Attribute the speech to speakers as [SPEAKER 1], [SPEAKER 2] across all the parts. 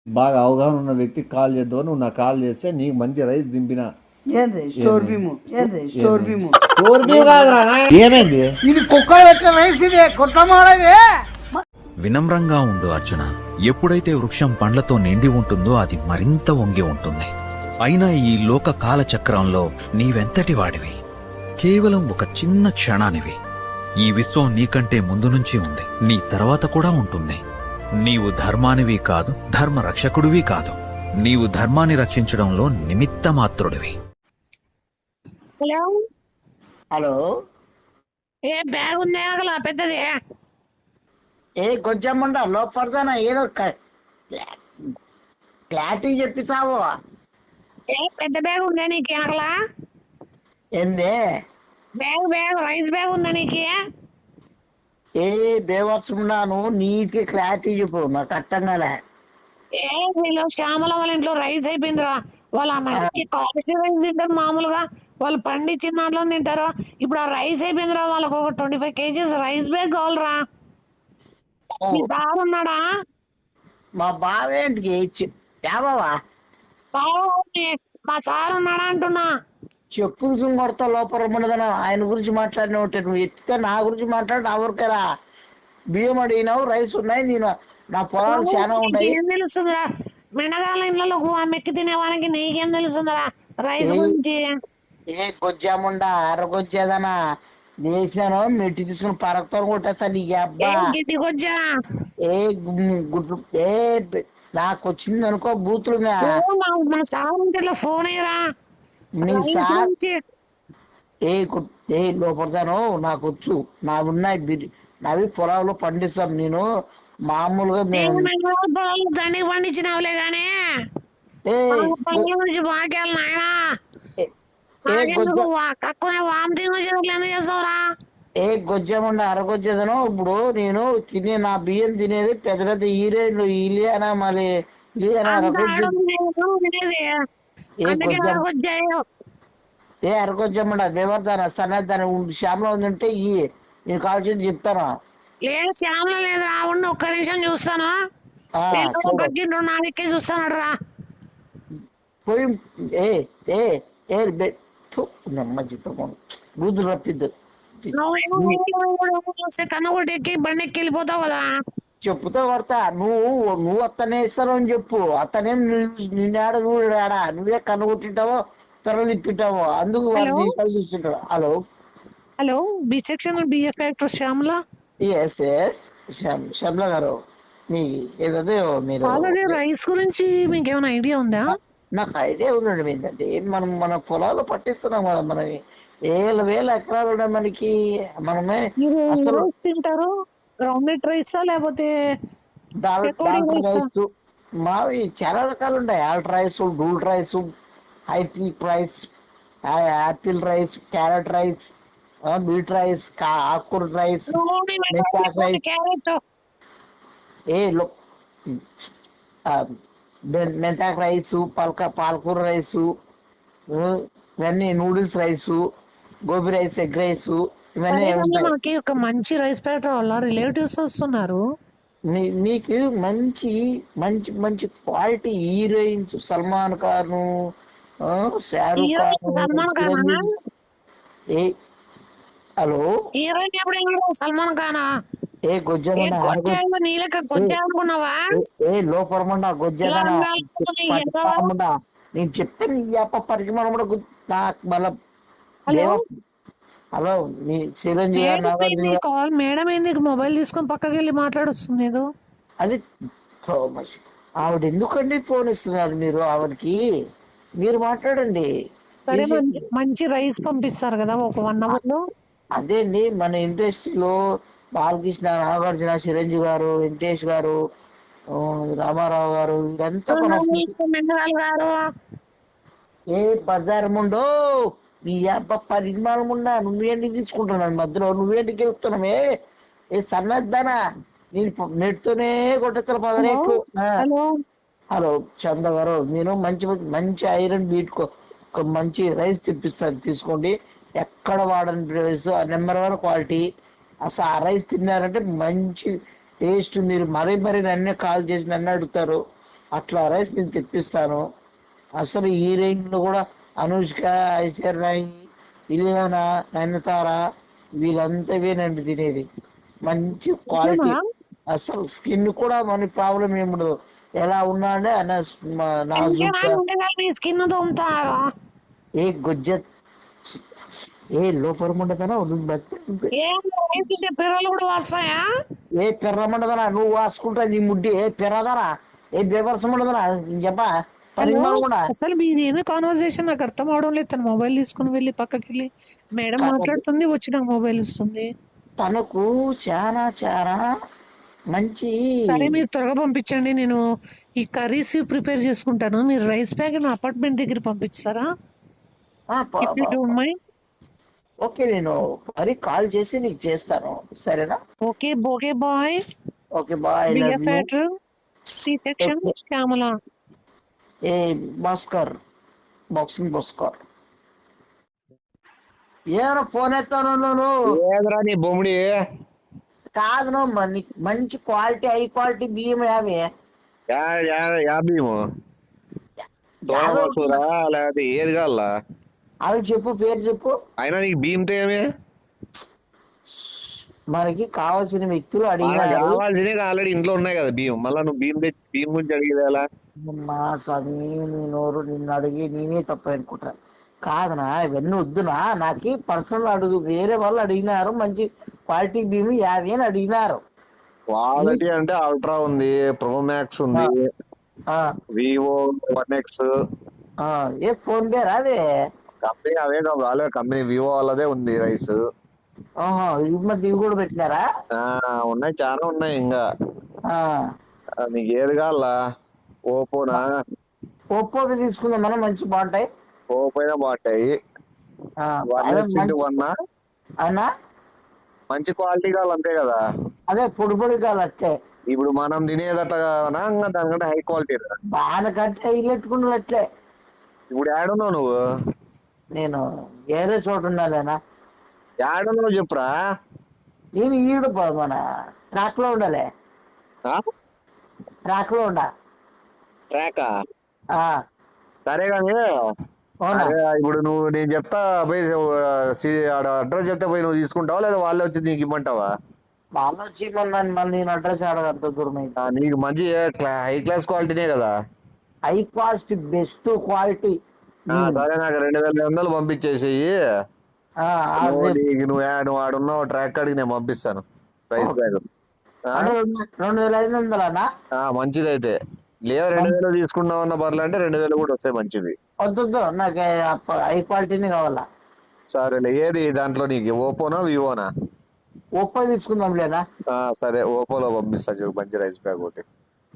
[SPEAKER 1] బాగా అవగాహన ఉన్న వ్యక్తికి కాల్ చేద్దావు. నువ్వు నాకు కాల్ చేస్తే నీకు మంచి రైస్ దింపిన.
[SPEAKER 2] ఏంది స్టోర్ భీము, ఏంది స్టోర్ భీము,
[SPEAKER 1] స్టోర్ బియ్యం కాదురా నాయనా. ఏమైంది?
[SPEAKER 2] ఇది కుక్కలు పెట్టిన రైస్, ఇది కుట్రమాడవే.
[SPEAKER 3] వినమ్రంగా ఉండు అర్జున. ఎప్పుడైతే వృక్షం పండ్లతో నిండి ఉంటుందో అది మరింత వంగి ఉంటుంది. అయినా ఈ లోక కాలచక్రంలో నీవెంతటి వాడివి? కేవలం ఒక చిన్న క్షణానివి. ఈ విశ్వం నీకంటే ముందు నుంచి ఉంది, నీ తర్వాత కూడా ఉంటుంది. నీవు ధర్మానివి కాదు, ధర్మ రక్షకుడివి కాదు. నీవు ధర్మాన్ని రక్షించడంలో నిమిత్త మాత్రుడివి.
[SPEAKER 4] హలో,
[SPEAKER 2] హలో,
[SPEAKER 4] ఏ బ్యాగ్ ఉంది వెనకల పెద్దది?
[SPEAKER 2] ఏ కొంచెం లోపడతానా ఏదో క్లారిటీ చెప్పిసావు.
[SPEAKER 4] ఏ పెద్ద బ్యాగ్ ఉందా నీకు వెనకల?
[SPEAKER 2] ఏందే
[SPEAKER 4] బ్యాగ్ రైస్ బ్యాగ్ ఉందా నీకు?
[SPEAKER 2] ఏ బేవర్సున్నాను, నీట్గా క్లారిటీ చెప్పు, నాకు అర్థం కాలే.
[SPEAKER 4] ఏ వీళ్ళు శ్యామల వాళ్ళ ఇంట్లో రైస్ అయిపోయిందిరా. వాళ్ళ మంచి క్వాలిటీ రైస్ తింటారు, మామూలుగా వాళ్ళు పండించిన దాంట్లో తింటారు. ఇప్పుడు ఆ రైస్ అయిపోయిందిరా, వాళ్ళకు ఒక 25 kgs రైస్ బ్యాగ్ కావాలరా. మీ సార్ ఉన్నాడా?
[SPEAKER 2] మా బావేంటికి యావవా
[SPEAKER 4] మా సార్ ఉన్నాడా అంటున్నా.
[SPEAKER 2] చెప్పు కొడతా లోపల ఉండదన. ఆయన గురించి మాట్లాడిన ఉంటే నువ్వు ఎత్తితే నా గురించి మాట్లాడి, నా ఊరికేరా బియ్యం అడిగినావు, రైస్ ఉన్నాయి, నేను నా పొలాలు చాలా ఉన్నాయి.
[SPEAKER 4] ఏం తెలుస్తుందిరా మినగాల ఇళ్ళలో మెక్కి తినేవానికి? నీకేం తెలుస్తుందిరా రైస్ గురించి?
[SPEAKER 2] ఏ గొజ్జాముండా అరగొచ్చేదనా వేసినాను, మెట్టి తీసుకుని పరక్తో కొట్టేస్తా నీకు అబ్బా.
[SPEAKER 4] గిట్టి కొజ్జా
[SPEAKER 2] ఏ గుడ్లు ఏ నాకు వచ్చింది అనుకో బూతులు.
[SPEAKER 4] మన సార్ ఉంటే ఇట్లా ఫోన్ అయ్యరా.
[SPEAKER 2] నీ సార్ ఏ లోపడతాను, నాకు వచ్చు, నావి పొలాల్లో పండిస్తాం. నేను మామూలుగా
[SPEAKER 4] దండి పండించినావులే గానీ గురించి మాకేళ్ళ నాయనా. కక్కునే వామిటింగ్ ఎందుకు చేస్తావురా?
[SPEAKER 2] ఏ గొజ్జముండ అరగొచ్చేదను. ఇప్పుడు నేను తినే నా బియ్యం తినేది పెద్ద పెద్ద హీరోయిన్లు ఇలియానా, మళ్ళీ ఇలియానా ఏ అరగొజ్జముండ వివర్ధన సన్నద్దాన శ్యామలో ఉందంటే ఈ నేను కావాల్సింది చెప్తాను.
[SPEAKER 4] లేదు శ్యామల లేదు రా, ఉండి ఒక్క నిమిషం చూస్తాను. నాలుగే చూస్తాను రా.
[SPEAKER 2] పోయి ఏ ఏ ఏ నెమ్మదితో బూతులు రప్పిద్దు.
[SPEAKER 4] కన్ను కూడా ఎక్కి బండి ఎక్కి వెళ్ళిపోతావు కదా.
[SPEAKER 2] చెప్పుతో కొడతా. నువ్వు అత్తనే ఇస్తాను అని చెప్పు. అత్తనేం నిన్నాడ నువ్వు ఆడా, నువ్వే కన్ను కొట్టింటావో పెరలు తిప్పింటావో, అందుకు చూస్తుంటావు. Hello
[SPEAKER 4] hello, B section BF actor Shyamala.
[SPEAKER 2] Yes yes Shyamala garu, మీ ఏదో మీరు
[SPEAKER 4] రైస్ గురించి మీకు ఏమైనా ఐడియా ఉందా?
[SPEAKER 2] నాకు ఐడియా ఉందండి. ఏంటంటే మన పొలాలు పట్టిస్తున్నాం కదా, మనకి వేల ఎకరాలు ఉన్నాయి మనకి. మనమే అసలు
[SPEAKER 4] తింటారు రౌండ్ రైస్ లేకపోతే
[SPEAKER 2] రైస్. మావి చాలా రకాలు ఉంటాయి. Alt rice, డూల్ rice, hat-trick rice, Apple rice, carrot rice, beat rice, ఆకుకూర రైస్, మెంతాకు రైసు, పాలకూర రైసు, ఇవన్నీ noodles rice, gobi rice, egg rice, ఇవన్నీ
[SPEAKER 4] మనకి ఒక మంచి రైస్ ప్యాకెట్ వల్ల రిలేటివ్స్ వస్తున్నారు.
[SPEAKER 2] మీకు మంచి మంచి మంచి క్వాలిటీ హీరోయిన్స్ సల్మాన్ ఖాన్, షారూక్ ఖాన్. ఏ హలో,
[SPEAKER 4] హీరోయిన్ ఎప్పుడు సల్మాన్ ఖానా?
[SPEAKER 2] ఏ గొజ్జమన్నా ఏ లోపరమన్నా గొజ్జదనా నేను చెప్తే నీ అప్ప పరిచయం కూడా మళ్ళా. హలో, మీ చిరంజీవి
[SPEAKER 4] కాల్ మేడం ఏంది మొబైల్ తీసుకొని పక్కకి వెళ్ళి మాట్లాడొస్తుంది ఏదో.
[SPEAKER 2] అది ఆవిడ ఎందుకండి ఫోన్ ఇస్తున్నారు మీరు ఆవిడకి? మీరు మాట్లాడండి.
[SPEAKER 4] మంచి రైస్ పంపిస్తారు కదా ఒక 1 hour లో.
[SPEAKER 2] అదే అండి, మన ఇండస్ట్రీలో బాలకృష్ణ, నాగార్జున, చిరంజీవి గారు, వెంకటేష్ గారు, రామారావు గారు, ఇదంతా ఏ బజారముండో నీ అబ్బ పరిమాణముండా. నువ్వేంటి తీసుకుంటున్నాను మధ్యలో? నువ్వేంటి గెలుపుతున్నావే? ఏ సన్నద్దానా, నేను నెట్తోనే కొట్టేస్తాను పదరేట్లు. హలో చంద్ర గారు, నేను మంచి మంచి ఐరన్ బీట్ ఒక మంచి రైస్ తెప్పిస్తాను, తీసుకోండి. ఎక్కడ వాడని రైస్, నెంబర్ 1 క్వాలిటీ. అసలు ఆ రైస్ తిన్నారంటే మంచి టేస్ట్. మీరు మరీ నన్నే కాల్ చేసి నన్ను అడుగుతారు. అట్లా రైస్ నేను తెప్పిస్తాను. అసలు ఈ రేంజ్ లో కూడా అనుష్క, ఐశ్వర్య రాయ్, ఇలియానా, నయనతార వీళ్ళంతా వేనండి తినేది. మంచి క్వాలిటీ.
[SPEAKER 4] నిజమా?
[SPEAKER 2] అసలు స్కిన్ కూడా మన ప్రాబ్లం ఏముండదు. ఎలా ఉన్నా అంటే నాజుగ్గా
[SPEAKER 4] ఉండగా మీ స్కిన్ తోముతారు.
[SPEAKER 2] ఏ గుజ్జ ఏ లోపల ఉండదనా
[SPEAKER 4] ఏం రైస్ తింటే పిర్రలు కూడా వస్తాయా?
[SPEAKER 2] ఏ పెర్రమండదనా నువ్వు వాసుకుంటా నీ ముడ్డి ఏ పెర్రదనా ఏ బేవర్సం ఉండదనా చెప్పా
[SPEAKER 4] హలో,
[SPEAKER 2] పరిమాణం కూడా
[SPEAKER 4] అసలు మీది ఏదో కాన్వర్సేషన్ నాకు అర్థం అవడం లేదు. తన మొబైల్ తీసుకుని వెళ్ళి పక్కకి వెళ్ళి మేడం
[SPEAKER 2] కాదు.
[SPEAKER 4] మాట్లాడుతుంది, వచ్చి నాకు మొబైల్ ఇస్తుంది.
[SPEAKER 2] తనకు చాలా చాలా మంచి
[SPEAKER 4] సరే మీరు త్వరగా పంపించండి, నేను ఈ కర్రీస్ ప్రిపేర్ చేసుకుంటాను. మీరు రైస్ బ్యాగ్ నా అపార్ట్మెంట్ దగ్గర పంపిస్తారా? If you don't mind.
[SPEAKER 2] Okay నేను మరి కాల్ చేసి నీకు చేస్తాను సరేనా.
[SPEAKER 4] ఓకే బోకే bye.
[SPEAKER 2] Okay bye.
[SPEAKER 4] BF C section Shyamala.
[SPEAKER 2] ఏ భాస్కర్ బాక్సింగ్ భాస్కర్ ఏమైనా ఫోన్ ఎత్తాను నువ్వు?
[SPEAKER 5] ఏదరా నీ బొమ్మిడి?
[SPEAKER 2] కాదు నువ్వు నీకు మంచి క్వాలిటీ హై క్వాలిటీ బియ్యం యావే
[SPEAKER 5] యా భీము దోమసూరా లేకపోతే ఏది కావాలా?
[SPEAKER 2] అవి చెప్పు, పేరు చెప్పు.
[SPEAKER 5] అయినా నీకు భీమ్తో ఏమి
[SPEAKER 2] మనకి కావాల్సిన వ్యక్తులు అడిగినారు.
[SPEAKER 5] కావాల్సినవి ఆల్రెడీ ఇంట్లో ఉన్నాయి కదా బియ్యం. మళ్ళీ నువ్వు భీమ్ గురించి అడిగేది ఎలా?
[SPEAKER 2] మా స్వామి నీ నోరు నిన్ను అడిగి నేనే తప్ప అనుకుంటా. కాదనా ఇవన్నీ వద్దునా, నాకు పర్సనల్ అడుగు. వేరే వాళ్ళు అడిగినారు మంచి క్వాలిటీ బియ్యం యాభై అని అడిగినారు.
[SPEAKER 5] క్వాలిటీ అంటే అల్ట్రా ఉంది, ప్రో మ్యాక్స్ ఉంది, వివో 1X.
[SPEAKER 2] ఏ ఫోన్ పేరా అదే
[SPEAKER 5] కంపెనీ అవే వాళ్ళే కంపెనీ వివో వాళ్ళదే ఉంది రైస్.
[SPEAKER 2] ఇవి కూడా పెట్టినారా?
[SPEAKER 5] ఉన్నాయి, చాలా ఉన్నాయి ఇంకా.
[SPEAKER 2] ఆ,
[SPEAKER 5] నీకు ఏది కావాలా? ఓపోనా?
[SPEAKER 2] ఒప్పో తీసుకుందాం మనం, మంచి బాగుంటాయి.
[SPEAKER 5] ఓపో అయినా బాగుంటాయి.
[SPEAKER 2] ఆ,
[SPEAKER 5] 1X
[SPEAKER 2] మంచి-
[SPEAKER 5] 1
[SPEAKER 2] అవునా?
[SPEAKER 5] మంచి క్వాలిటీ కావాలి అంతే కదా.
[SPEAKER 2] అదే పొడి పొడి కాదు అట్లే.
[SPEAKER 5] ఇప్పుడు మనం తినేదట కావాలా ఇంకా దానికంటే హై క్వాలిటీ.
[SPEAKER 2] దానికంటే ఇల్లు ఎట్టుకున్నావు అట్లే.
[SPEAKER 5] ఇప్పుడు ఏడున్నావు నువ్వు?
[SPEAKER 2] నేను వేరే చోట ఉండాలేనా?
[SPEAKER 5] ఏడున్నావు చెప్పురా.
[SPEAKER 2] నేను ఈడు మన ట్రాక్ లో ఉండాలి. ట్రాక్ లో ఉండా.
[SPEAKER 5] ట్రాకా?
[SPEAKER 2] ఆ,
[SPEAKER 5] సరే కానీ
[SPEAKER 2] అవునా?
[SPEAKER 5] ఇప్పుడు నువ్వు నేను చెప్తా పోయి అడ్రస్ చెప్తే పోయి నువ్వు తీసుకుంటావా లేదా వాళ్ళే వచ్చి నీకు ఇమ్మంటావా?
[SPEAKER 2] వాళ్ళు వచ్చి మళ్ళీ నేను అడ్రస్ ఆడదంత దూరం అయితే.
[SPEAKER 5] నీకు మంచి హై క్లాస్ క్వాలిటీనే కదా.
[SPEAKER 2] High quality best quality.
[SPEAKER 5] సరే నాకు 2500 పంపించేసేయి. నువ్వు ఆడున్నావు ట్రాక్ కాడికి నేను పంపిస్తాను రైస్ బ్యాగ్.
[SPEAKER 2] 2500
[SPEAKER 5] మంచిదైతే. లేదా 2000 తీసుకున్నావన్న పర్లే అంటే 2000 కూడా వస్తాయి మంచిది.
[SPEAKER 2] వద్దు నాకు హై క్వాలిటీనే కావాలా.
[SPEAKER 5] సరేలే, ఏది దాంట్లో నీకు ఓపోనా వివోనా?
[SPEAKER 2] ఒప్పో తీసుకుందాం లేనా?
[SPEAKER 5] సరే ఓపోలో పంపిస్తా చూడు మంచి రైస్ బ్యాగ్ ఒకటి.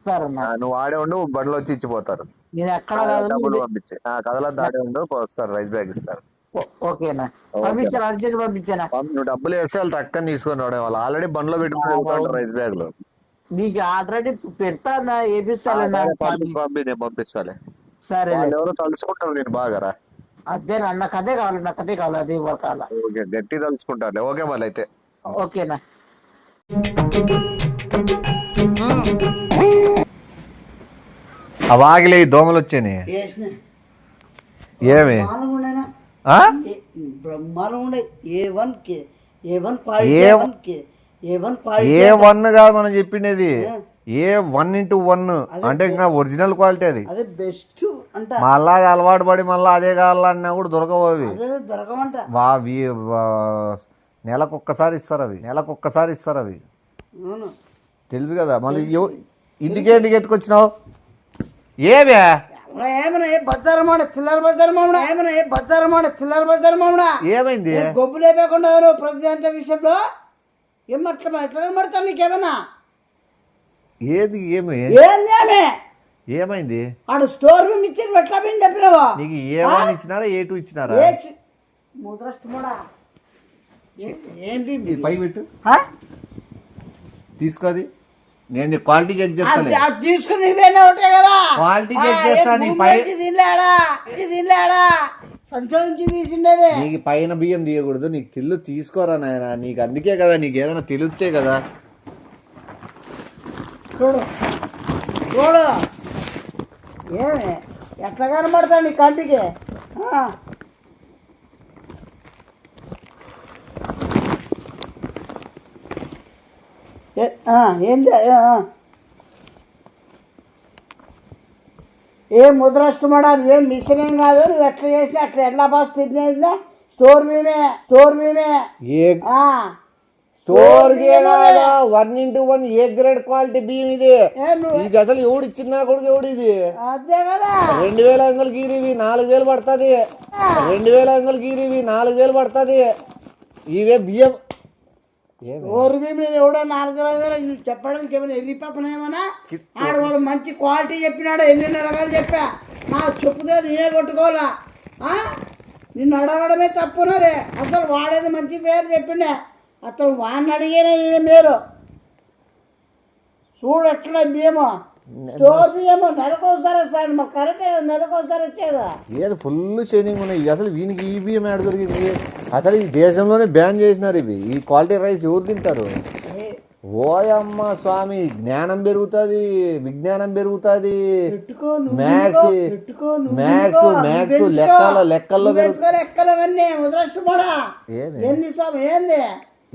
[SPEAKER 2] సరే
[SPEAKER 5] నువ్వు ఆడే ఉండు, బండ్లో వచ్చి ఇచ్చిపోతారు.
[SPEAKER 2] నేను ఎక్కడ
[SPEAKER 5] డబ్బులు పంపించే కదలద్దు, ఆడే ఉండు, వస్తారు రైస్ బ్యాగ్ ఇస్తారు.
[SPEAKER 2] ఓకేనా? పంపించాను, అర్జెంట్ పంపించానా?
[SPEAKER 5] నువ్వు డబ్బులు వేస్తే వాళ్ళు టక్కని తీసుకొని రావడం. వాళ్ళు ఆల్రెడీ బండ్లో పెట్టుకుంటారు రైస్ బ్యాగ్ లో.
[SPEAKER 2] నీకు ఆల్రెడీ పెడతానా? ఏపిస్తాను.
[SPEAKER 5] నేను పంపిస్తాలే.
[SPEAKER 2] సరే
[SPEAKER 5] ఎవరో తలుచుకుంటారు నేను బాగా.
[SPEAKER 2] అదే నాకు అదే కావాలి, నాకు అదే కావాలి, అదే కావాలా.
[SPEAKER 5] ఓకే, గట్టి తలుచుకుంటారులే. ఓకే మళ్ళీ అయితే.
[SPEAKER 2] ఓకేనా?
[SPEAKER 1] అవాగిలే దోమలు వచ్చాయి. ఏమి
[SPEAKER 6] బ్రహ్మాండం ఉండే A1
[SPEAKER 1] కాదు మనం చెప్పిండేది A1x1 అంటే ఇంకా ఒరిజినల్ క్వాలిటీ అది.
[SPEAKER 6] అదే బెస్ట్ అంట.
[SPEAKER 1] మళ్ళా అలవాటు పడి మళ్ళీ అదే కావాలన్నా కూడా దొరకవు అవి.
[SPEAKER 6] దొరకమంట.
[SPEAKER 1] నెలకొక్కసారి ఇస్తారు అవి.
[SPEAKER 6] అవును.
[SPEAKER 1] తెలుసు కదా. మళ్ళీ ఇంటికి ఎత్తుకొచ్చినావు ఏమే?
[SPEAKER 6] ఏమన్నా బజారు మాడ చిల్లర బజారు మామూడా? చిల్లర బజారు మామూడా?
[SPEAKER 1] ఏమైంది?
[SPEAKER 6] గొప్ప లేకుండా ప్రతి దాంట్లో విషయంలో ఎట్లా కనబడతాను నీకేమన్నా?
[SPEAKER 1] ఏది ఏమైంది?
[SPEAKER 6] ఆడు స్టోర్ రూమ్ ఇచ్చి ఎట్లా పోయింది చెప్పినావా?
[SPEAKER 1] నీకు A1 ఇచ్చినారా A2 ఇచ్చినారా?
[SPEAKER 6] ముద్రష్టముడా ఏంటి
[SPEAKER 1] పై పెట్టు, తీసుకోది. నేను క్వాలిటీ చెక్ చేస్తాను.
[SPEAKER 6] తీసుకుని నువ్వేనా ఉంటాయి కదా
[SPEAKER 1] క్వాలిటీ చెక్ చేస్తా. నీ పై
[SPEAKER 6] తినలేడా సంచరించి తీసిండేది.
[SPEAKER 1] నీకు పైన బియ్యం తీయకూడదు. నీకు తిల్లు తీసుకోరా నాయన. నీకు అందుకే కదా, నీకు ఏదైనా తెలుస్తే కదా.
[SPEAKER 6] చూడు ఏమి ఎట్లా కనబడతా నీ కంటికి ఏంది ఏం ముద్రస్తుమాడా నువ్వేం మిషన్ ఏం కాదు, నువ్వు ఎట్లా చేసినా అట్లా ఎట్లా బాస్ తిరిగినా స్టోర్ మేమే
[SPEAKER 1] స్టోర్ 1:1 ఏ గ్రేడ్ క్వాలిటీ బియ్యం ఇది. ఇది అసలు ఎవడు ఇచ్చినా కొడుకు ఎవడు ఇది.
[SPEAKER 6] అదే కదా
[SPEAKER 1] 2500 గీరివి 4000 పడుతుంది. 2500 గీరివి 4000 పడుతుంది. ఇవే బియ్యం
[SPEAKER 6] ఓరు మేము ఎవడో 400 చెప్పడానికి ఏమైనా వెళ్ళిపోయినా ఆడవాడు మంచి క్వాలిటీ చెప్పినాడు. ఎన్నెన్నో రకాలు చెప్పా నాకు చెప్పుదే నేనే కొట్టుకోవాలా. నిన్ను అడగడమే తప్పున్నదే. అసలు వాడేది మంచి పేరు చెప్పిండే, అతను వాడిని అడిగేనే నేనే మీరు చూడు ఎట్లా బియ్యము స్టోర్ బియ్యము నెలకోసారి వస్తాడు. మరి కరెక్టే నెలకోసారి వచ్చేదా.
[SPEAKER 1] ఏది ఫుల్ షైనింగ్ ఉన్నాయి. అసలు వీనికి ఈ బియ్యం ఏడ దొరికింది. అసలు ఈ దేశంలోనే బ్యాన్ చేసినారు ఇవి. ఈ క్వాలిటీ రైస్ ఎవరు తింటారు. ఓయమ్మ స్వామి, జ్ఞానం పెరుగుతుంది, విజ్ఞానం పెరుగుతుంది. మ్యాథ్స్ లెక్కల్లో
[SPEAKER 6] లెక్కలవన్నీ ముద్రష్టపడా ఎన్ని స్వామి ఏంది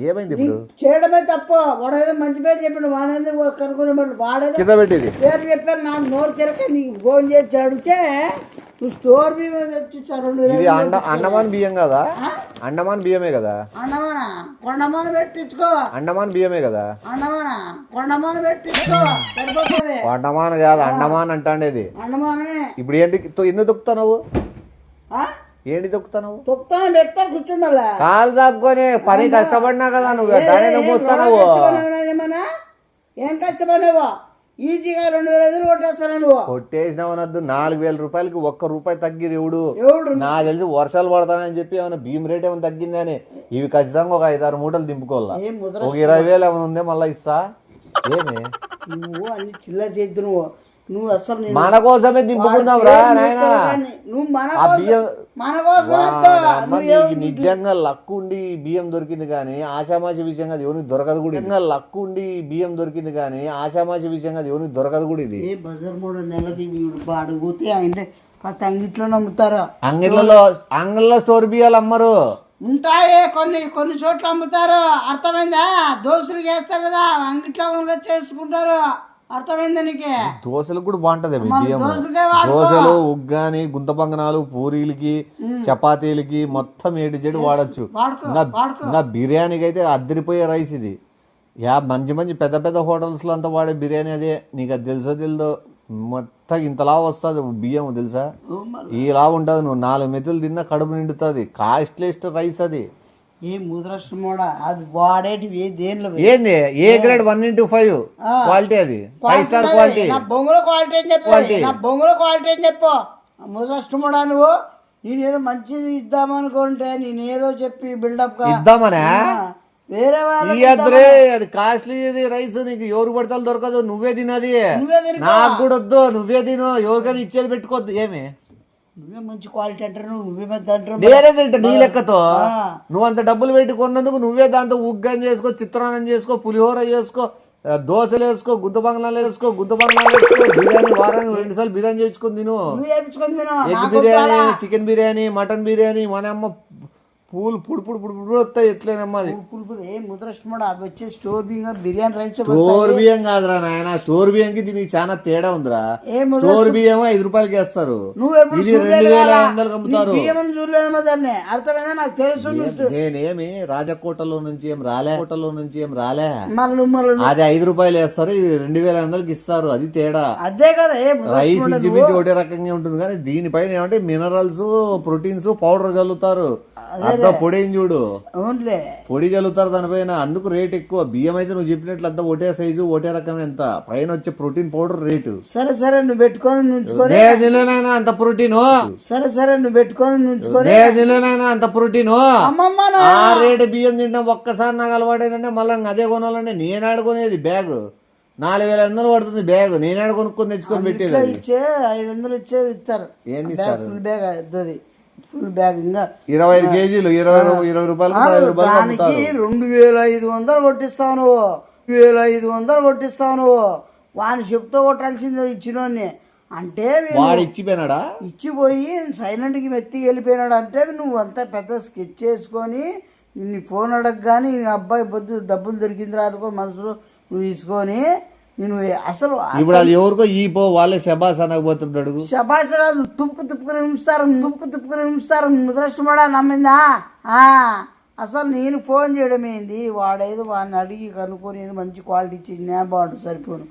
[SPEAKER 1] ఏమైంది ఇప్పుడు
[SPEAKER 6] చేయడమే తప్ప. వాడేదో మంచి పేరు చెప్పాడు, వాడేదో కనుక్కునే వాడేదో
[SPEAKER 1] కింద పెట్టేది
[SPEAKER 6] పేరు చెప్పారు. నాకు నోరు తిరగ నీకు ఫోన్ చేసి అడిగితే నువ్వు స్టోర్ బియ్యం తెచ్చిచ్చారు.
[SPEAKER 1] ఇది అండమాన్ బియ్యం కదా, అండమాన్ బియ్యమే కదా.
[SPEAKER 6] అండమానా కొండమాన పెట్టించుకో.
[SPEAKER 1] అండమాన్ బియ్యమే కదా.
[SPEAKER 6] అండమానా కొండమాన పెట్టించుకో సరిపోతుంది.
[SPEAKER 1] కొండమాన్ కాదు అండమాన్ అంటాండేది.
[SPEAKER 6] అండమానమే.
[SPEAKER 1] ఇప్పుడు ఎందుకు తొక్కుతావు, ఏంటి తొక్కుతావు.
[SPEAKER 6] తొక్కుతాను పెడతాను కూర్చుండాలా.
[SPEAKER 1] కాలు చాపుకొని పని కష్టపడినా కదా నువ్వు దాని మోస్తావు.
[SPEAKER 6] ఏమన్నా ఏం కష్టపడినావో ఈజీగా 2000 కొట్టేస్తాను నువ్వు.
[SPEAKER 1] కొట్టేసినావనద్దు. 4000 రూపాయలకి ₹1 తగ్గి ఎవడు నాకు తెలిసి వర్షాలు పడతానని చెప్పి ఏమైనా బియ్యం రేట్ ఏమైనా తగ్గిందని. ఇవి ఖచ్చితంగా ఒక 5-6 మూటలు దింపుకోవాలా. ఒక 20,000 ఏమైనా ఉందే మళ్ళీ ఇస్తా. ఏమి
[SPEAKER 6] నువ్వు అన్ని చిల్లర చేద్దు నువ్వు అసలు
[SPEAKER 1] మన కోసమే దింపుకుందాం రా నాయనా.
[SPEAKER 6] నువ్వు మన కోసం
[SPEAKER 1] నిజంగా లక్ ఉండి బియ్యం దొరికింది కానీ ఆషామాషి విషయంగా అది ఎవరికి దొరకదు కూడా. నిజంగా లక్ ఉండి బియ్యం దొరికింది కానీ ఆషామాషి విషయంగా అది ఎవరికి దొరకదు కూడా. ఇది
[SPEAKER 6] బజార్ 3 నెలలకి అడిగితే అంటే ప్రతి అంగిట్లో అమ్ముతారు.
[SPEAKER 1] అంగిల్లో స్టోర్ బియ్యాలు అమ్మరు.
[SPEAKER 6] ఉంటాయి కొన్ని చోట్ల అమ్ముతారు. అర్థమైందా. దోశలు చేస్తారు కదా అంగిట్లో చేసుకుంటారు. అర్థమైందా నీకు.
[SPEAKER 1] దోశలకు కూడా బాగుంటది బియ్యం. దోశలు, ఉగ్గాని, గుంత పొంగనాలు, పూరీలకి, చపాతీలకి మొత్తం ఏడు చెడు వాడచ్చు. ఇంకా బిర్యానీకి అయితే అద్దరిపోయే రైస్ ఇది. మంచి పెద్ద పెద్ద హోటల్స్ లో అంతా వాడే బిర్యానీ అదే. నీకు అది తెలుసో తెలియదో మొత్తం ఇంతలా వస్తుంది బియ్యం తెలుసా. ఇలా ఉంటుంది. నువ్వు 4 మెతులు తిన్నా కడుపు నిండుతుంది. కాస్ట్లీస్ట్ రైస్ అది.
[SPEAKER 6] ఏ ముద్రష్టమోడా అది వాడేటివి దేనిలో
[SPEAKER 1] ఏంది ఏ గ్రేడ్ 1:5 క్వాలిటీ. అది 5 స్టార్ క్వాలిటీ.
[SPEAKER 6] నా బొంగుల క్వాలిటీ అని చెప్పు. నా బొంగుల క్వాలిటీ అని చెప్పు. ముద్రష్టమోడా నువ్వు నేనేదో మంచిది ఇద్దామనుకుంటే నేనేదో చెప్పి బిల్డప్
[SPEAKER 1] ఇద్దామనే
[SPEAKER 6] వేరే
[SPEAKER 1] ఇద్దరే. అది కాస్ట్లీ రైస్. నీకు ఎవరు పడతాలు దొరకదు. నువ్వే తినది. నాకు కూడా వద్దు. నువ్వే తిను. ఎవరికైనా ఇచ్చేది పెట్టుకోవద్దు. ఏమి
[SPEAKER 6] నువ్వే మంచి క్వాలిటీ అంటారు. నువ్వే పెద్ద అంటారు.
[SPEAKER 1] నేనే తింటా నీ లెక్కతో. నువ్వు అంత డబ్బులు పెట్టి కొన్నందుకు నువ్వే దాంతో ఉగ్గాని చేసుకో, చిత్రాన్నం చేసుకో, పులిహోర చేసుకో, దోశలు వేసుకో, గుంత బంగ్లాలు వేసుకో, బిర్యానీ వారానికి 2 సార్లు బిర్యానీ చేయించుకొని తిను. Egg biryani, chicken biryani, mutton biryani. మన అమ్మ పూలు పుడు వస్తాయి. ఎట్లేనమ్మా అది
[SPEAKER 6] ఏ ముద్రష్టమోడా అవి వచ్చే స్టోర్ బియ్యం బిర్యానీ రైస్.
[SPEAKER 1] స్టోర్ బియ్యం కాదురా నాయన. స్టోర్ బియ్యంకి దీనికి చాలా తేడా ఉందిరా. స్టోర్ బియ్యం ₹5 వేస్తారు. ఇది 2500 అమ్ముతారు.
[SPEAKER 6] అర్థమైనా నాకు తెలుసు.
[SPEAKER 1] నేనేమి రాజకోటలో నుంచి ఏం రాలే. అది ₹5 వేస్తారు. ఇది 2500 ఇస్తారు. అది తేడా.
[SPEAKER 6] అదే కదా
[SPEAKER 1] రైస్ ఇంచుమించు ఒకటే రకంగా ఉంటుంది కానీ దీనిపైన ఏమంటే మినరల్స్, ప్రోటీన్స్ పౌడర్ చల్లుతారు. పొడి చూడు పొడి చల్లుతారు దానిపైన. అందుకు రేట్ ఎక్కువ. బియ్యం అయితే నువ్వు చెప్పినట్లు అంతా ఒకటే సైజు ఒకటే రకం. ఎంత పైన వచ్చే ప్రోటీన్ పౌడర్ రేటు.
[SPEAKER 6] సరే నువ్వు పెట్టుకొని
[SPEAKER 1] అంత ప్రోటీన్.
[SPEAKER 6] సరే నువ్వు పెట్టుకొని
[SPEAKER 1] అంత ప్రోటీన్. ఆ రేటు బియ్యం తింటాం. ఒక్కసారి నాకు అలవాటైందంటే మళ్ళీ అదే కొనాలంటే నేను ఆడుకునేది. బ్యాగ్ 4500 పడుతుంది. బ్యాగ్ నేను ఆడ కొనుక్కొని తెచ్చుకొని పెట్టేది.
[SPEAKER 6] 500 ఇచ్చేది ఇస్తారు.
[SPEAKER 1] ఏంది
[SPEAKER 6] ఫుల్ బ్యాగ్ అవుతుంది. ఫుల్ బ్యాగ్ ఇంకా
[SPEAKER 1] 25 కేజీలు 20 రూపాయలు.
[SPEAKER 6] దానికి 2500 కొట్టిస్తావు నువ్వు. 2500 కొట్టిస్తావు నువ్వు. వాని చెప్తూ కొట్టాల్సిందే ఇచ్చినోడిని. అంటే
[SPEAKER 1] వాడు ఇచ్చిపోయినాడా?
[SPEAKER 6] ఇచ్చిపోయి సైలెంట్కి మెత్తి వెళ్ళిపోయినాడు. అంటే నువ్వు అంతా పెద్ద స్కెచ్ చేసుకొని నీ ఫోన్ అడగగానే నీ అబ్బాయి బొద్దు డబ్బులు దొరికిందిరా అనుకో మనసులో నువ్వు తీసుకొని నేను అసలు
[SPEAKER 1] ఇప్పుడు అది ఎవరికో ఈ పో వాళ్ళే శబాస్ అనకపోతుంటాడు.
[SPEAKER 6] శబాష్ రాదు, తుప్పుకుని ఉంచుతారు ముద్రష్టమాడా నమ్మిందా? అసలు నేను ఫోన్ చేయడం ఏంది, వాడేదో వాడిని అడిగి కనుక్కొని ఏదో మంచి క్వాలిటీ ఇచ్చింది నేను బాగుంటుంది సరిపోను.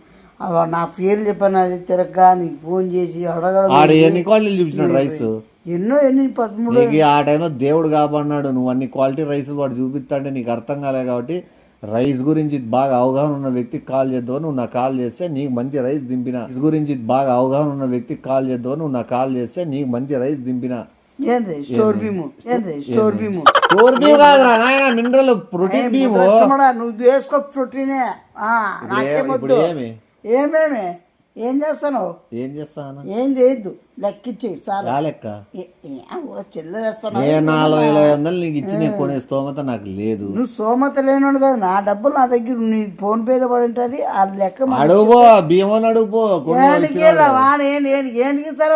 [SPEAKER 6] నా పేరు చెప్పాను అది తిరగ్గా నీకు ఫోన్ చేసి అడగడం.
[SPEAKER 1] ఎన్ని క్వాలిటీలు చూపించినాడు రైస్?
[SPEAKER 6] ఎన్ని 13.
[SPEAKER 1] ఆ టైంలో దేవుడు కాపాడినాడు. నువ్వు అన్ని క్వాలిటీ రైస్ వాడు చూపిస్తాంటే నీకు అర్థం కాలే కాబట్టి రైస్ గురించి బాగా అవగాహన ఉన్న వ్యక్తికి కాల్ చేద్దావు. నువ్వు నాకు కాల్ చేస్తే నీకు మంచి రైస్ దింపిన. రైస్ గురించి బాగా అవగాహన ఉన్న వ్యక్తికి కాల్ చేద్దావు. నువ్వు నాకు కాల్ చేస్తే నీకు మంచి రైస్ దింపిన.
[SPEAKER 6] స్టోర్ భీము
[SPEAKER 1] కాదురా నాయన, మినరల్ ప్రోటీన్ భీము.
[SPEAKER 6] నువ్వు వేసుకో ప్రోటీనే. నాకేమొద్దు. ఏమేమి ఏం చేస్తాను? ఏం చేయొద్దు, లెక్కిచ్చి సార్
[SPEAKER 1] లెక్క
[SPEAKER 6] చెల్లెస్తాను.
[SPEAKER 1] 400-500 నీకు ఇచ్చి నేను కొనే స్తోమత నాకు లేదు.
[SPEAKER 6] నువ్వు స్తోమత లేనుడు కదా, నా డబ్బులు నా దగ్గర నీ ఫోన్ పేలో పడి ఉంటుంది. ఆ లెక్క
[SPEAKER 1] అడుగుపో, బియ్యం అడుగుపో.
[SPEAKER 6] ఏంటికి సరే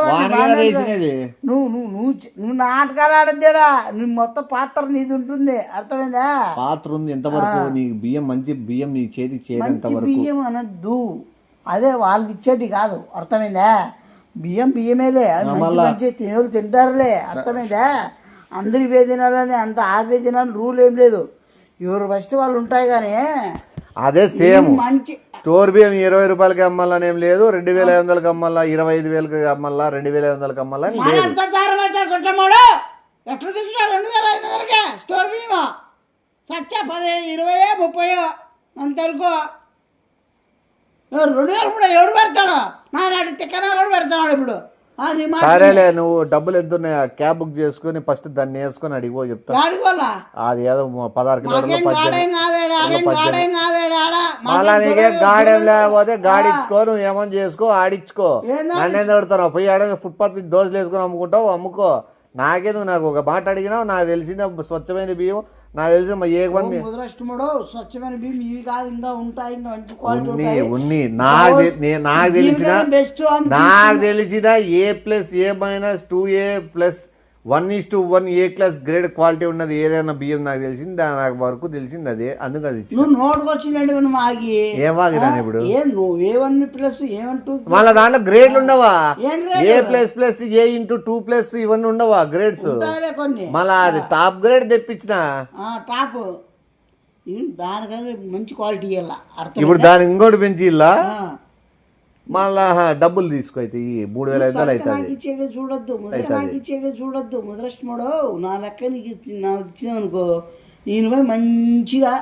[SPEAKER 6] నువ్వు నాటకాలు ఆడద్దాడా, నువ్వు మొత్తం పాత్ర నీది ఉంటుంది. అర్థమైందా?
[SPEAKER 1] పాత్ర ఉంది ఎంతవరకు నీకు బియ్యం మంచి బియ్యం నీ చేతికి చేరేంత వరకు.
[SPEAKER 6] బియ్యం అనద్దు, అదే వాళ్ళకి ఇచ్చేటి కాదు. అర్థమైందా? బియ్యమేలే మంచి తినేవాళ్ళు తింటారులే. అర్థమైందా? అందరు ఇవే తినాలని అంత ఆవే తినాలని రూల్ ఏం లేదు. ఎవరు ఫస్ట్ వాళ్ళు ఉంటాయి. కానీ
[SPEAKER 1] అదే సేమ్
[SPEAKER 6] మంచి
[SPEAKER 1] స్టోర్ బియ్యం 20 రూపాయలకి అమ్మాలని ఏం లేదు, 2500కి అమ్మాలా, 25,000కి అమ్మాలా, 2500కి అమ్మాలా లేదు.
[SPEAKER 6] ఎట్లా తీసుకున్నా 2500కే స్టోర్ బియ్యం సచ్చా 10, 20, 30 అంతవరకు. 2000 కూడా ఎవడు పెడతాడు? నాడు తిక్కనా కూడా పెడతాడు ఇప్పుడు.
[SPEAKER 1] సరేలే, నువ్వు డబ్బులు ఎంత ఉన్నాయి క్యాబ్ బుక్ చేసుకుని ఫస్ట్ దాన్ని వేసుకొని అడిగిపో చెప్తా. అది ఏదో 16 కిలోమీటర్లు మళ్ళా నీకే గాడేం లేకపోతే గాడి ఇచ్చుకో, నువ్వు ఏమని చేసుకో ఆడిచ్చుకో. నన్ను ఎంత పెడతావు? పోయి ఆడ ఫుట్పాత్ మీద దోశలు వేసుకొని అమ్ముకుంటావు, అమ్ముకో. నాకేందుకు? నాకు ఒక మాట అడిగినావు, నాకు తెలిసిన స్వచ్ఛమైన బియ్యం నాకు తెలిసి ఏ మంది
[SPEAKER 6] స్వచ్ఛమైన బియ్యం ఇవి కాదు, ఇంకా ఉంటాయి, ఇంకా మంచి
[SPEAKER 1] ఉన్ని నాకు తెలిసిన A+A- 2A+1:1 A class grade quality ఉన్నది ఏదైనా బియ్యం నాకు తెలిసింది, నాకు వరకు తెలిసింది అదే. అందుకు అది
[SPEAKER 6] నోటుకు వచ్చిందండి మాగి
[SPEAKER 1] ఏం వాగిదాను ఇప్పుడు.
[SPEAKER 6] నువ్వు
[SPEAKER 1] మళ్ళీ దాంట్లో గ్రేడ్లు ఉండవా? A++A*2+ ఇవన్నీ ఉండవా గ్రేడ్స్? మళ్ళా అది టాప్ గ్రేడ్ తెప్పించిన
[SPEAKER 6] టాప్ దానికన్నా మంచి క్వాలిటీ.
[SPEAKER 1] ఇప్పుడు దాని ఇంకోటి పెంచి ఇలా మళ్ళా డబ్బులు తీసుకో. అయితే 3,500
[SPEAKER 6] ఇచ్చేదే చూడొద్దు ముద్రష్టమోడు. నా లెక్క నీకు ఇచ్చిన అనుకో, నేను పోయి మంచిగా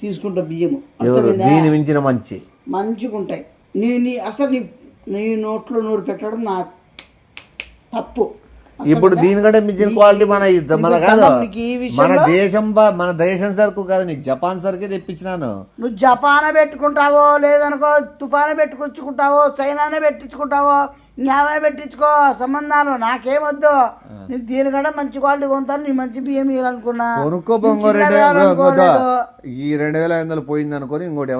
[SPEAKER 6] తీసుకుంటా బియ్యము.
[SPEAKER 1] దీని మించిన మంచిగా
[SPEAKER 6] ఉంటాయి. అసలు నీ నోట్లో నూరు పెట్టడం నా తప్పు.
[SPEAKER 1] ఇప్పుడు దీనికంటే మించిన క్వాలిటీ మన కాదు, మన దేశం సరుకు కాదు, నీకు జపాన్ సరుకే తెప్పించినాను.
[SPEAKER 6] నువ్వు జపాన్ పెట్టుకుంటావో లేదనుకో, తుఫాను పెట్టుకొచ్చుకుంటావో, చైనానే పెట్టించుకుంటావో, న్యాయ పెట్టించుకో, సంబంధాలు నాకేమొద్దు. నీకు దీనికంటే మంచి క్వాలిటీ కొంటాను, నీ మంచి బియ్యం ఇవ్వాలనుకున్నా
[SPEAKER 1] కొనుక్కో. ఈ 2,500 పోయింది అనుకోని ఇంకోటి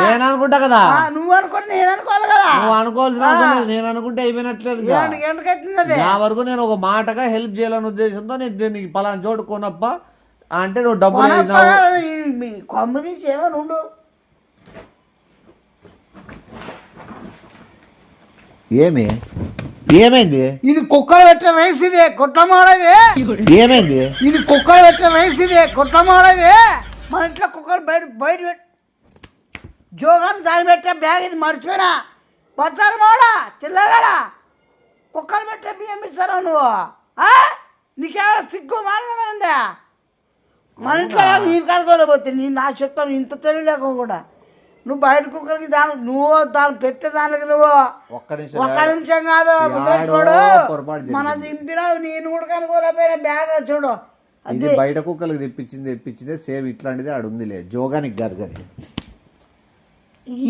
[SPEAKER 1] నేను అనుకుంటా కదా.
[SPEAKER 6] నువ్వు అనుకోని నేను అనుకోవాలి కదా.
[SPEAKER 1] నువ్వు అనుకోవాల్సిన అవసరం లేదు, నేను అనుకుంటే అయిపోయినట్లేదు. నా వరకు నేను ఒక మాటగా హెల్ప్ చేయాలనే ఉద్దేశంతో నీకు పలానా చోటు కొనప్ప అంటే నువ్వు డబ్బులు
[SPEAKER 6] కొమ్ము తీసి ఏమని ఉండు.
[SPEAKER 1] ఏమైంది?
[SPEAKER 6] ఇది కుక్కలు పెట్టిన రైస్, ఇదే కొట్టమాడవే.
[SPEAKER 1] ఏమైంది?
[SPEAKER 6] ఇది కుక్కలు పెట్టిన రైస్, ఇదే కొట్టమాడవే. మన ఇంట్లో కుక్కలు బయట జోగాన్ని దాన్ని పెట్టే బ్యాగ్ ఇది మర్చిపోయినా. బచ్చారు మాడా చిల్లగాడా, కుక్కలు పెట్టే బియ్యం ఇస్తారా నువ్వు? నీకేమైనా సిగ్గు మానవుందా? మన ఇంట్లో నీరు కనుకోలేకపోతే నా చెప్తాను ఇంత తెలియలేకుండా. నువ్వు బయట కుక్కలకి దాన్ని పెట్టే దానికి నువ్వు ఒక్క నిమిషం కాదు చూడు. మన దింపినావు, నేను కూడా కనుకోలేకపోయినా బ్యాగ్ చూడు.
[SPEAKER 1] అది బయట కుక్కలకు తెప్పించిందే సేమ్ ఇట్లాంటిది ఆడుందిలే, జోగానికి కాదు. కానీ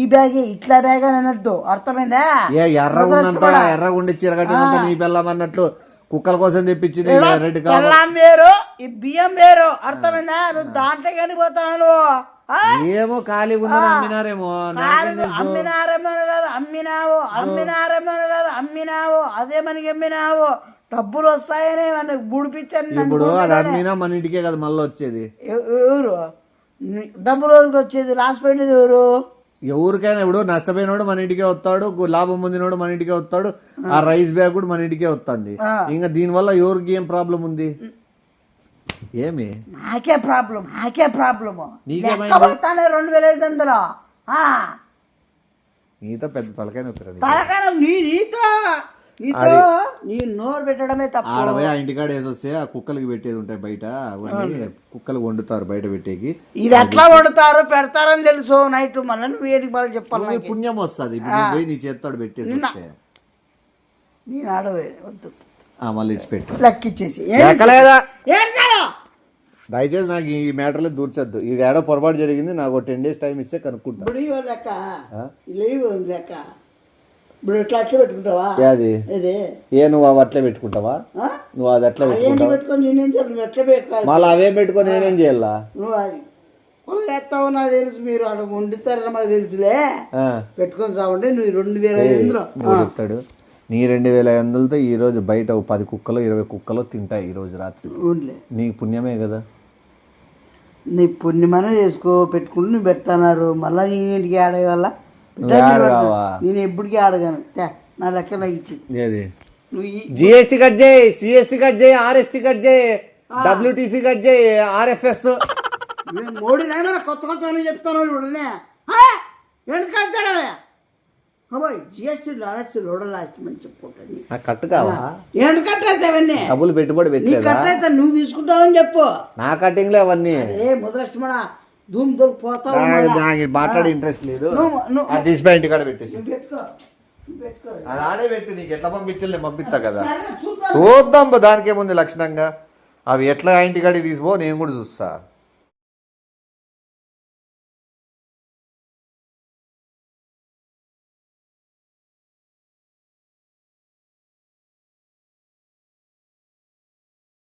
[SPEAKER 6] ఈ బ్యాగ్ ఇట్లా బ్యాగ్ అని అనొద్దు. అర్థమైందా?
[SPEAKER 1] ఎర్రగుండి చిరగట్టినంత నీ బెల్లం అన్నట్లు కుక్కల కోసం తెప్పించింది
[SPEAKER 6] రెడ్ కలర్ వేరు, ఈ బియ్యం వేరు. అర్థమైందా? నువ్వు దాంట్లో కనిపోతున్నావు. ఆ?
[SPEAKER 1] ఏమో ఖాళీగా ఉందని అమ్మినారేమో నాకేం తెలుసు.
[SPEAKER 6] అమ్మినారేమో కదా అమ్మినావు అదే మనకి అమ్మినావు డబ్బులు వస్తాయని మనకి బుడిపించని
[SPEAKER 1] ఇప్పుడు అది అమ్మినా మన ఇంటికే కదా మళ్ళీ వచ్చేది.
[SPEAKER 6] ఎవరు డబ్బులు ఎవరికి వచ్చేది రాసిపోయినది ఎవరు?
[SPEAKER 1] ఎవరికైనా ఇప్పుడు నష్టపోయినోడు మన ఇంటికే వస్తాడు, లాభం పొందినోడు మన ఇంటికే వస్తాడు, ఆ రైస్ బ్యాగ్ కూడా మన ఇంటికే వస్తుంది. ఇంకా దీనివల్ల ఎవరికి ఏం ప్రాబ్లం ఉంది? ఏమి
[SPEAKER 6] నాకే ప్రాబ్లము
[SPEAKER 1] నీకేమైంది?
[SPEAKER 6] 2500
[SPEAKER 1] నీతో పెద్ద తలకాయ నొప్పిరా.
[SPEAKER 6] తలకాయ నీ నోరు పెట్టడమే తప్పు.
[SPEAKER 1] ఆడపోయి ఆ ఇంటికాడ వేసొస్తే ఆ కుక్కలకి పెట్టేది ఉంటాయి బయట, అవన్నీ కుక్కలు వండుతారు బయట పెట్టేకి.
[SPEAKER 6] ఇది ఎట్లా వండుతారో పెడతారని తెలుసు. నైట్ మళ్ళీ నువ్వు ఏడికి బాగా చెప్పాలి.
[SPEAKER 1] నువ్వు పుణ్యం వస్తుంది పోయి నీ చేతితో పెట్టేసి వస్తే.
[SPEAKER 6] నేను ఆడవే వద్దు
[SPEAKER 1] మళ్ళీ ఇచ్చి పెట్టు
[SPEAKER 6] లెక్కిచ్చేసి
[SPEAKER 1] లెక్కలేదా? దయచేసి నాకు ఈ మ్యాటర్లో దూర్చొద్దు. ఈ ఏడో పొరపాటు జరిగింది, నాకు 10 days టైం ఇస్తే కనుక్కుంటా.
[SPEAKER 6] ఇప్పుడు లెక్క లెక్క ఇప్పుడు ఇట్లా అట్లా పెట్టుకుంటావా?
[SPEAKER 1] అది నువ్వు అవి అట్లే పెట్టుకుంటావా? నువ్వు అది అట్లా
[SPEAKER 6] పెట్టుకొని నేనేం చేయాలి? నువ్వు ఎట్లా పెట్టాలి?
[SPEAKER 1] మళ్ళీ అవే పెట్టుకొని నేనేం చేయాలా?
[SPEAKER 6] నువ్వు అది ఎత్తావు నాకు తెలుసు. మీరు అక్కడ వండుతారని మాకు తెలుసులే. పెట్టుకొని చావండి. నువ్వు 2500
[SPEAKER 1] చెప్తాడు. నీ 2500తో ఈ రోజు బయట 10 కుక్కలు 20 కుక్కలు తింటాయి ఈ రోజు రాత్రి. నీకు పుణ్యమే కదా.
[SPEAKER 6] నీ పుణ్యమనే చేసుకో. పెట్టుకుంటూ నువ్వు పెడతాన్నారు. మళ్ళీ నీ ఇంటికి ఆడగల నేను ఎప్పటికీ ఆడగాను. నా లెక్క నాకు ఇచ్చి
[SPEAKER 1] జిఎస్టీ కట్ చేయి, సిఎస్టీ కట్ చేయి, ఆర్ఎస్టీ కట్ చేయి, డబ్ల్యూటీసీ కట్ చేయి, ఆర్ఎఫ్ఎస్.
[SPEAKER 6] మోడీ నాయన కొత్త చెప్తాను. ఇప్పుడునే ఏంటి కడతాడా? జిఎస్టీ లోడలామని చెప్పుకుంటాను.
[SPEAKER 1] కట్టు కావా?
[SPEAKER 6] ఏంటి కట్టయితే అవన్నీ
[SPEAKER 1] డబ్బులు పెట్టుబడి పెట్టలేదు.
[SPEAKER 6] కట్టయితే నువ్వు తీసుకుంటావని చెప్పు.
[SPEAKER 1] నా కట్టింగ్లే అవన్నీ.
[SPEAKER 6] ముద్రష్టమా ధూమ్ దొరికిపోతావు.
[SPEAKER 1] మాట్లాడే ఇంట్రెస్ట్ లేదు. తీసిపోయి ఇంటికాడ పెట్టేసి అది ఆడే పెట్టు. నీకు ఎట్లా పంపించలే పంపిస్తా కదా, చూద్దాం. దానికేముంది లక్షణంగా. అవి ఎట్లా ఇంటికాడికి తీసిపో, నేను కూడా చూస్తా.